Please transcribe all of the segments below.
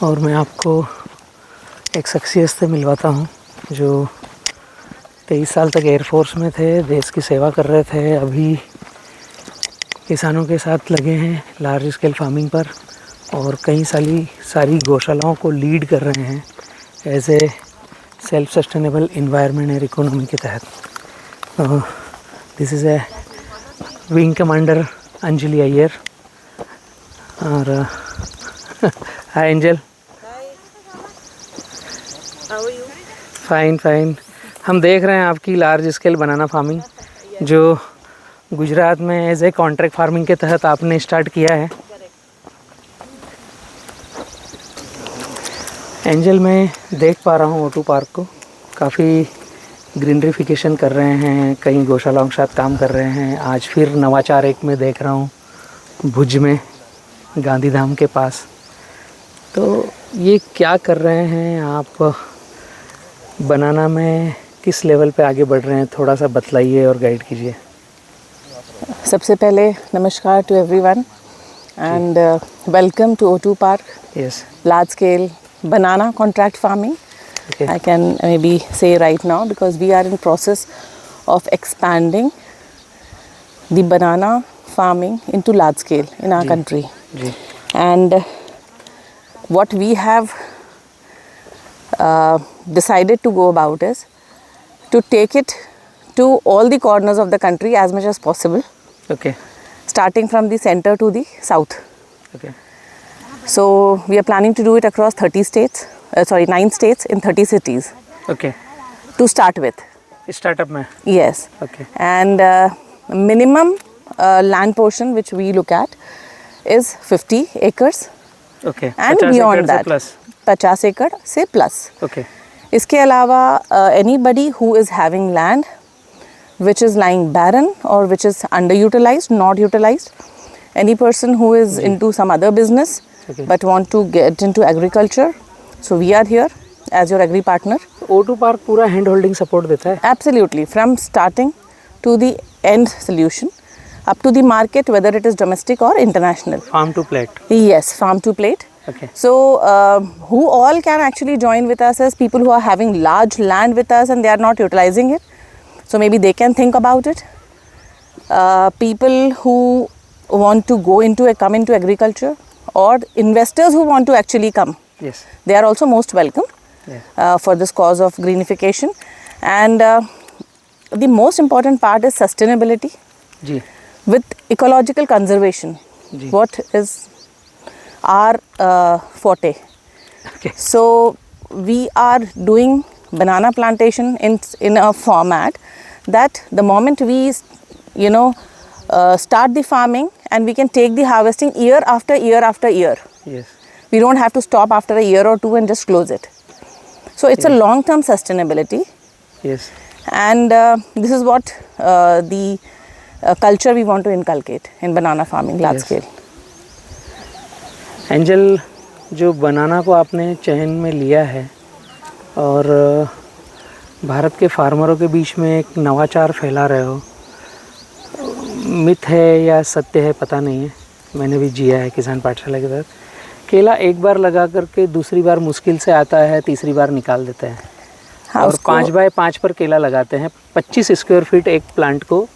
और मैं आपको एक शख्सियत से मिलवाता हूँ जो 23 साल तक एयरफोर्स में थे, देश की सेवा कर रहे थे, अभी किसानों के साथ लगे हैं लार्ज स्केल फार्मिंग पर और कई सारी गौशालाओं को लीड कर रहे हैं as a self sustainable environment और इकोनॉमी के तहत। This is a wing commander Anjali Iyer. और hi Angel. How are you? Fine. हम देख रहे हैं आपकी लार्ज स्केल बनाना फार्मिंग जो गुजरात में एज ए कॉन्ट्रैक्ट फार्मिंग के तहत आपने स्टार्ट किया है। एंजल, मैं देख पा रहा हूँ O2 पार्क को, काफ़ी ग्रीनरीफिकेशन कर रहे हैं, कई गौशालाओं के साथ काम कर रहे हैं। आज फिर नवाचार एक में देख रहा हूँ भुज में, गांधीधाम के पास। तो ये क्या कर रहे हैं आप, बनाना में किस लेवल पे आगे बढ़ रहे हैं, थोड़ा सा बतलाइए और गाइड कीजिए। सबसे पहले नमस्कार to everyone and welcome to O2 park. Yes, large scale banana contract farming. okay. I can maybe say right now because we are in process of expanding the banana farming into large scale in our country. जी. And what we have decided to go about is to take it to all the corners of the country as much as possible, Okay. starting from the center to the south. Okay. So we are planning to do it across 9 states in 30 cities Okay. to start with. Startup में. Yes. Okay. And minimum land portion which we look at is 50 acres Okay. and 50 beyond एकड़ से that plus. 50 एकड़ से plus. Okay. इसके अलावा anybody who is having land which is lying barren or which is underutilized, not utilized, any person who is into some other business Okay. but want to get into agriculture, so we are here as your agri partner. O2 park पूरा hand holding support देता है. Absolutely, from starting to the end solution up to the market, whether it is domestic or international. Farm to plate. Yes, farm to plate. Okay. So who all can actually join with us as people who are having large land with us and they are not utilizing it, so maybe they can think about it. People who want to come into agriculture, or investors who want to actually come, Yes. they are also most welcome. Yeah. For this cause of greenification. And the most important part is sustainability जी. with ecological conservation. जी. What is our forte? Okay. So we are doing banana plantation in a format that the moment we start the farming and we can take the harvesting year after year after year. Yes. We don't have to stop after a year or two and just close it. So it's a long-term sustainability, Yes. and this is what the culture we want to inculcate in banana farming large Yes. scale. Angel, जो बनाना को आपने चयन में लिया है और भारत के फार्मरों के बीच में एक नवाचार फैला रहे हो, मिथ है या सत्य है पता नहीं है, मैंने भी जिया है किसान पाठशाला के तहत। केला एक बार लगा करके दूसरी बार मुश्किल से आता है, तीसरी बार निकाल देते हैं। हाँ, और 5 बाय 5 पर केला लगाते हैं, 25 स्क्वायर फीट एक प्लांट को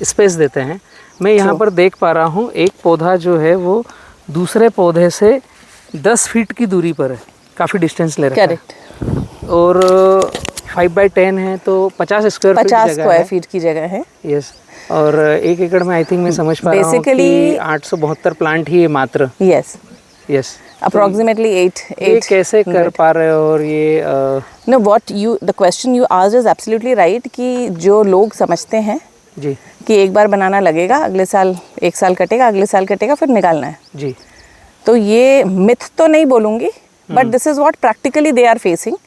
स्पेस देते हैं। मैं यहाँ पर देख पा रहा हूँ एक पौधा जो है वो दूसरे पौधे से 10 फीट की दूरी पर है, काफ़ी डिस्टेंस ले रखा है। करेक्ट। और 5 बाय 10 है तो 50 स्क्वायर फीट की जगह है। यस। और 1 एकड़ में आई थिंक मैं समझ पा रहा हूँ कि 872 प्लांट ही है मात्र। यस। Approximately 8. ये कैसे कर पा रहे हो? और ये No, the question you asked is absolutely right कि जो लोग समझते हैं जी कि एक बार बनाना लगेगा, अगले साल 1 साल कटेगा, अगले साल कटेगा, फिर निकालना है। जी। तो ये मिथ तो नहीं बोलूँगी, but this is what practically they are facing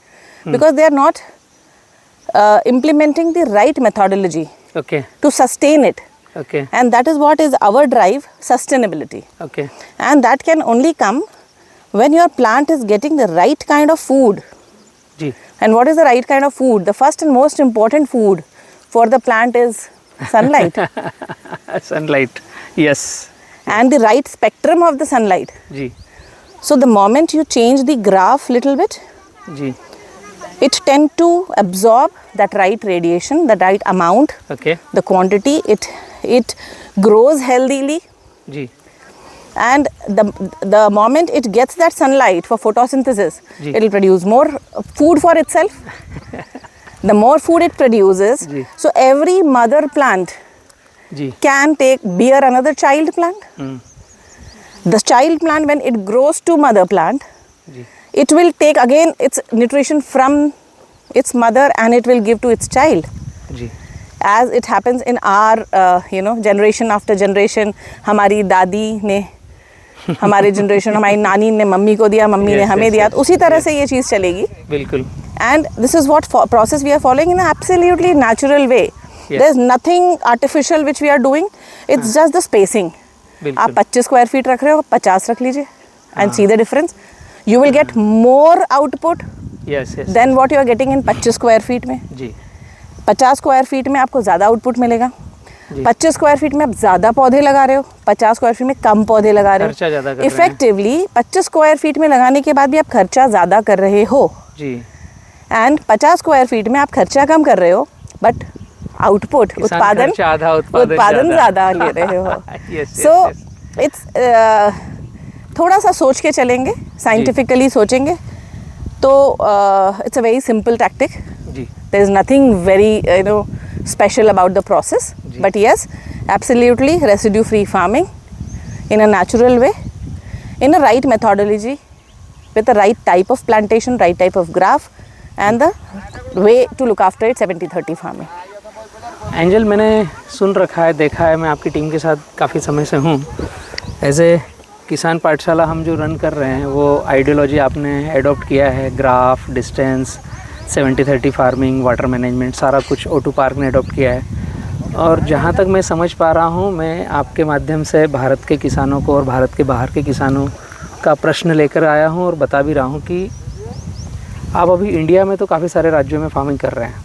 because they are not implementing the right methodology Okay. to sustain it. Okay. And that is what is our drive, sustainability. Okay. And that can only come when your plant is getting the right kind of food. Ji. And what is the right kind of food? The first and most important food for the plant is sunlight. Sunlight. Yes. And the right spectrum of the sunlight. Ji. So the moment you change the graph little bit, ji. it tend to absorb that right radiation, the right amount, Okay. the quantity. It grows healthily, ji. and the moment it gets that sunlight for photosynthesis, ji. it will produce more food for itself. The more food it produces, ji. so every mother plant ji. can bear another child plant. The child plant, when it grows to mother plant, ji. it will take again its nutrition from its mother and it will give to its child. Ji. As it happens in our generation after generation. हमारी दादी ने हमारे generation, हमारी नानी ने mummy को दिया, mummy ने हमें दिया, तो उसी तरह से ये चीज़ चलेगी. बिल्कुल. And this is what process we are following in an absolutely natural way. Yes. There is nothing artificial which we are doing. It's just the spacing. आप 25 स्क्वायर फीट रख रहे हो, 50 रख लीजिए, and see the difference. You will get more output Yes, yes. than what you are getting in 25 square feet में. जी. 50 square feet में आपको ज़्यादा आउटपुट मिलेगा. 25 स्क्वायर फीट में आप ज़्यादा पौधे लगा रहे हो, 50 स्क्वायर फीट में कम पौधे लगा रहे हो. खर्चा ज़्यादा कर रहे हैं. इफेक्टिवली 25 स्क्वायर फीट में लगाने के बाद भी आप खर्चा ज़्यादा कर रहे हो. जी. एंड 50 स्क्वायर फीट में आप खर्चा कम कर रहे हो, बट आउटपुट उत्पादन ज़्यादा ले रहे हो. सो इट्स थोड़ा सा सोच के चलेंगे, साइंटिफिकली सोचेंगे तो it's a very simple tactic. There is nothing very special about the process. But yes, absolutely residue free farming in a natural way, in a right methodology, with the right type of plantation, right type of graph, and the way to look after it, 70-30 farming. Angel, मैंने सुन रखा है, देखा है, मैं आपकी team के साथ काफ़ी समय से हूँ. एज ए किसान पाठशाला हम जो रन कर रहे हैं वो आइडियोलॉजी आपने एडॉप्ट किया है. Graph, distance, 70-30 farming, water management, सारा कुछ O2 पार्क ने अडॉप्ट किया है. और जहाँ तक मैं समझ पा रहा हूँ, मैं आपके माध्यम से भारत के किसानों को और भारत के बाहर के किसानों का प्रश्न लेकर आया हूँ और बता भी रहा हूँ कि आप अभी इंडिया में तो काफ़ी सारे राज्यों में फार्मिंग कर रहे हैं.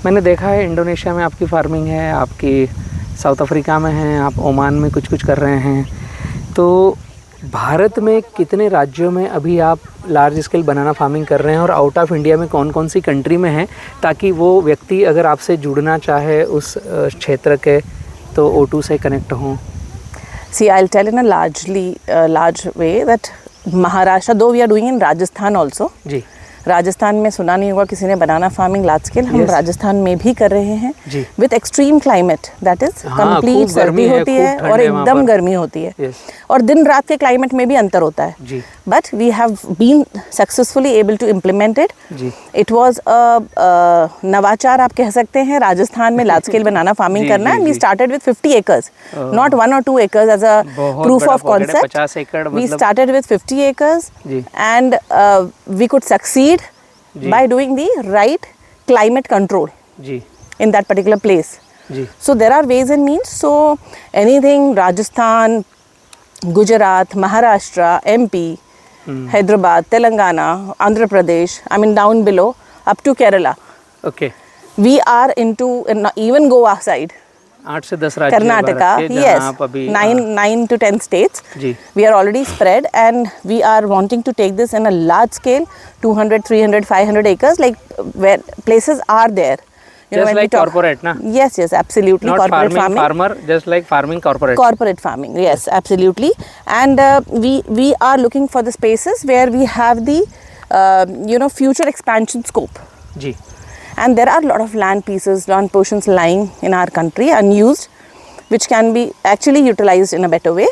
मैंने देखा है इंडोनेशिया में आपकी फार्मिंग है, आपकी साउथ अफ्रीका में है, आप ओमान में कुछ कर रहे हैं. तो भारत में कितने राज्यों में अभी आप लार्ज स्केल बनाना फार्मिंग कर रहे हैं और आउट ऑफ इंडिया में कौन कौन सी कंट्री में हैं, ताकि वो व्यक्ति अगर आपसे जुड़ना चाहे उस क्षेत्र के तो O2 से कनेक्ट हों? See, I'll tell in a large way that Maharashtra, though we are doing in Rajasthan also. जी. राजस्थान में सुना नहीं होगा किसी ने बनाना फार्मिंग लार्ज स्केल. हम राजस्थान में भी कर रहे हैं with extreme climate, that is complete सर्दी होती है और एकदम गर्मी होती है और दिन रात के क्लाइमेट में भी अंतर होता है. But we have been successfully able to implement it. It was नवाचार आप कह सकते हैं राजस्थान में लार्ज स्केल बनाना फार्मिंग करना. We started with 50 acres, not 1 or 2 acres as a proof of concept. We started with 50 acres and we could succeed by doing the right climate control in that particular place. So there are ways and means. So anything Rajasthan, Gujarat, Maharashtra, MP, Hyderabad, Telangana, Andhra Pradesh, I mean down below up to Kerala. Okay. We are into even Goa side. 8 से 10 राज्य, Karnataka, yes, 9 to 10 states. We are already spread and we are wanting to take this in a large scale, 200, 300, 500 acres, like where places are there. Just like corporate, na? Yes, absolutely. Not corporate farming. Farmer, just like farming corporate. Corporate farming, yes, absolutely. And we are looking for the spaces where we have the future expansion scope. Ji. And there are a lot of land pieces, land portions lying in our country unused, which can be actually utilized in a better way.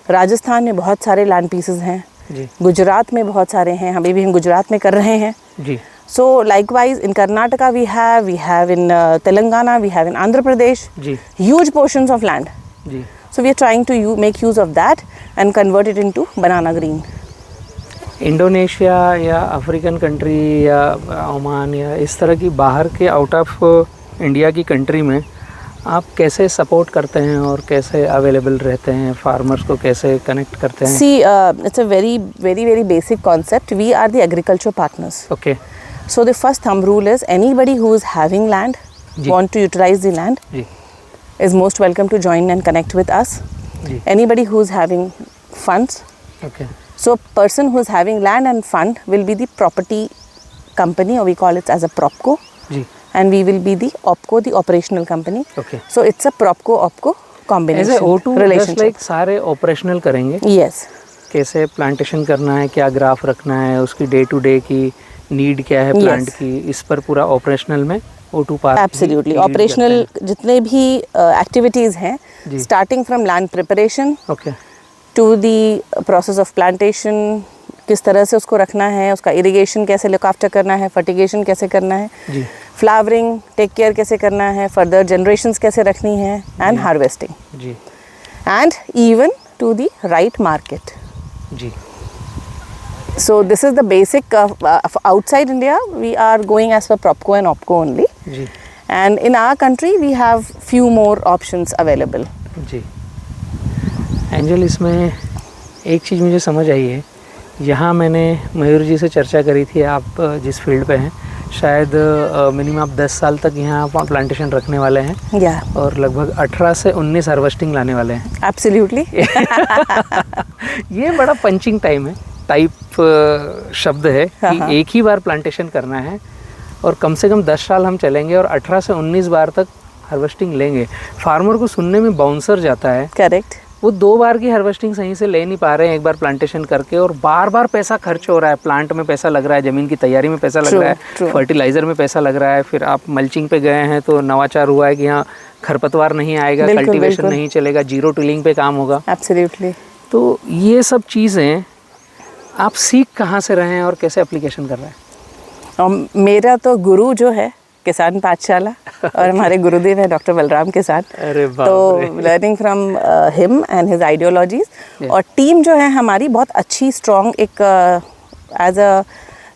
Rajasthan में बहुत सारे land pieces हैं. गुजरात में बहुत सारे हैं, अभी भी हम गुजरात में कर रहे हैं. So likewise in Karnataka we have in Telangana, we have in Andhra Pradesh, huge portions of land. So we are trying to make use of that and convert it into banana green. Indonesia या African country या Oman या इस तरह की बाहर के out of India की country में आप कैसे सपोर्ट करते हैं और कैसे अवेलेबल रहते हैं, फार्मर्स को कैसे कनेक्ट करते हैं? See, it's a very basic concept. We are the agriculture partners. Okay. So the first thumb rule is anybody who is having land, want to utilize the land, is most welcome to join and connect with us. Anybody who is having funds. Okay. So person who is having land and fund will be the property company, or we call it as a propco, ji. and we will be the opco, the operational company. Okay. So it's a propco opco combination. ऐसे O2 just relationship. like सारे operational करेंगे, Yes. कैसे plantation करना है, क्या graph रखना है, उसकी डे टू डे की नीड क्या है प्लांट Yes. की, इस पर पूरा ऑपरेशनल में O2 पार्क Absolutely. Operational जितने भी activities हैं, जी. starting from land preparation okay. to the process of plantation, किस तरह से उसको रखना है, उसका irrigation कैसे look after करना है, fertigation कैसे करना है, जी. flowering take care कैसे करना है, further generations कैसे रखनी है, and harvesting, जी. and even to the right market. जी. So this is the basic of outside India we are going as per propco and opco only, जी. and in our country we have few more options available. Ji. Angel, इसमें एक चीज़ मुझे समझ आई है, यहाँ मैंने मयूर जी से चर्चा करी थी, आप जिस फील्ड पे हैं शायद मिनिमम आप 10 साल तक यहाँ प्लांटेशन रखने वाले हैं, Yeah, और लगभग 18 से 19 हार्वेस्टिंग लाने वाले हैं. absolutely. ये बड़ा पंचिंग टाइप शब्द है कि एक ही बार प्लांटेशन करना है और कम से कम 10 साल हम चलेंगे और 18 से 19 बार तक हार्वेस्टिंग लेंगे. फार्मर को सुनने में बाउंसर जाता है, Correct. वो 2 बार की हार्वेस्टिंग सही से ले नहीं पा रहे हैं एक बार प्लांटेशन करके, और बार बार पैसा खर्च हो रहा है, प्लांट में पैसा लग रहा है, ज़मीन की तैयारी में पैसा लग True, रहा है, true. फर्टिलाइज़र में पैसा लग रहा है, फिर आप मल्चिंग पे गए हैं तो नवाचार हुआ है कि यहाँ खरपतवार नहीं आएगा, बिल्कुल, कल्टीवेशन बिल्कुल. नहीं चलेगा, जीरो टिलिंग पे काम होगा. Absolutely. तो ये सब चीज़ें आप सीख कहाँ से रहे हैं और कैसे एप्लीकेशन कर रहे हैं? और मेरा तो गुरु जो है किसान पाठशाला और हमारे गुरुदेव है डॉक्टर बलराम किसान. अरे बाप तो रे. Learning from him and his ideologies. और टीम जो है हमारी बहुत अच्छी स्ट्रॉन्ग, एक as a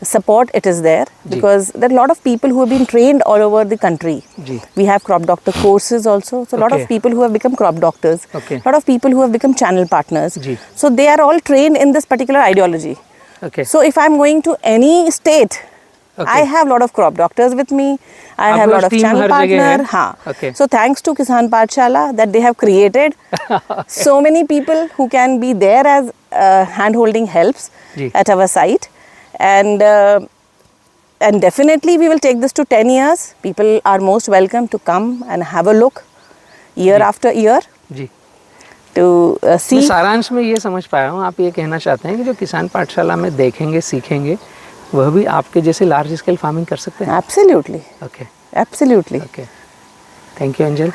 support it is there, because there are a lot of people who have been trained all over the country. जी. We have crop doctor courses also, so a lot Okay. of people who have become crop doctors, Okay. a lot of people who have become channel partners. जी. So they are all trained in this particular ideology. Okay. So if I'm going to any state, Okay. I have a lot of crop doctors with me. I आपके have a pass lot of team channel हर जगह है? partner. हाँ. Okay. So thanks to Kisan Pathshala that they have created so many people who can be there as hand-holding helps ji. at our site, and definitely we will take this to 10 years. People are most welcome to come and have a look year after year ji. to मैं see. सारांश में ये समझ पाया हूँ, आप ये कहना चाहते हैं कि जो किसान पाठशाला में देखेंगे सीखेंगे वह भी आपके जैसे लार्ज स्केल फार्मिंग कर सकते हैं. Absolutely. Okay. Absolutely. Okay. Thank you angel,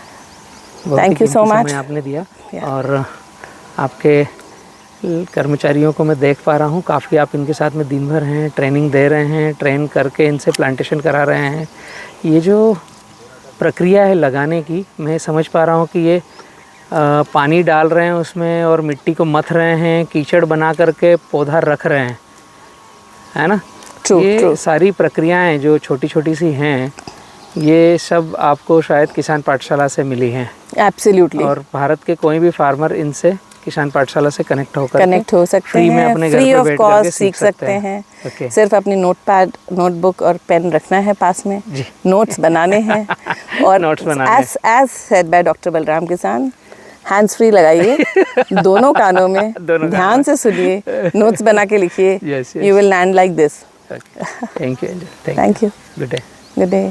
बहुत Thank ही you so कीमती much. समय आपने दिया. Yeah. और आपके कर्मचारियों को मैं देख पा रहा हूँ, काफ़ी आप इनके साथ में दिन भर हैं, ट्रेनिंग दे रहे हैं, ट्रेन करके इनसे प्लांटेशन करा रहे हैं. ये जो प्रक्रिया है लगाने की, मैं समझ पा रहा हूँ कि ये पानी डाल रहे हैं उसमें और मिट्टी को मथ रहे हैं, कीचड़ बना करके पौधा रख रहे हैं, है ना? True, ये true. सारी प्रक्रियाएं जो छोटी छोटी सी हैं, ये सब आपको शायद किसान पाठशाला से मिली हैं. Absolutely. और भारत के कोई भी फार्मर इनसे किसान पाठशाला से कनेक्ट होकर कनेक्ट हो सकते फ्री में हैं, अपने घर फ्री पे ऑफ बैठ करके कॉस्ट सीख सकते हैं. ओके. सिर्फ अपनी नोटपैड, नोटबुक और पेन रखना है पास में, जी. नोट्स बनाने हैं. और Notes बनाने हैं. as said by doctor Balram किसान, हैंड्स फ्री लगाइए दोनों कानों में, दोनों ध्यान से सुनिए, नोट्स बना के लिखिए. Yes, yes. You will land like this. Thank you angel. Thank you. Good day. Good day.